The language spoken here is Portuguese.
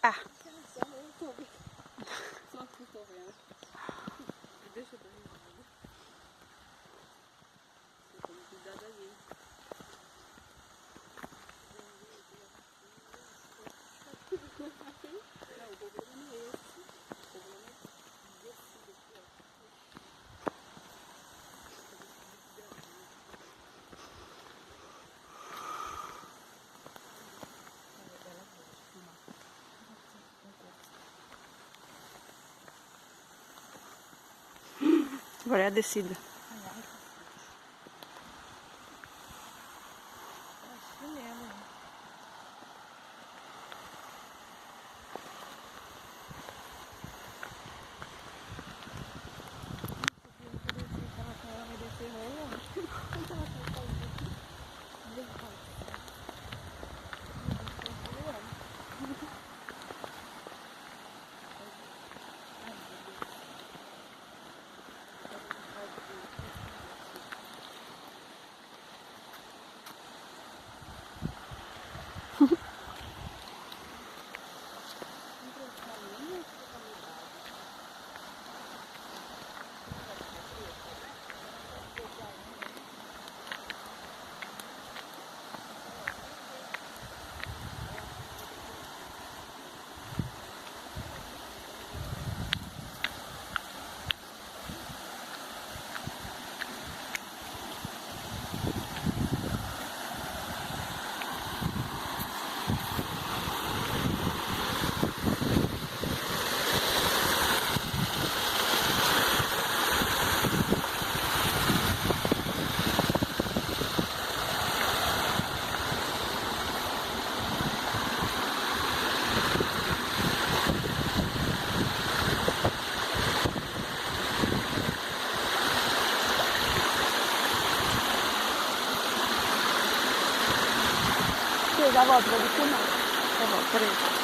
Ah. Só no YouTube. Só que eu tô vendo. Deixa eu dar uma olhada. Eu tomo cuidado ali. Não, o problema não é esse. O problema é descido aqui, ó. Agora é a descida. Acho mesmo. Já volto, vou descer não. Já volto, peraí.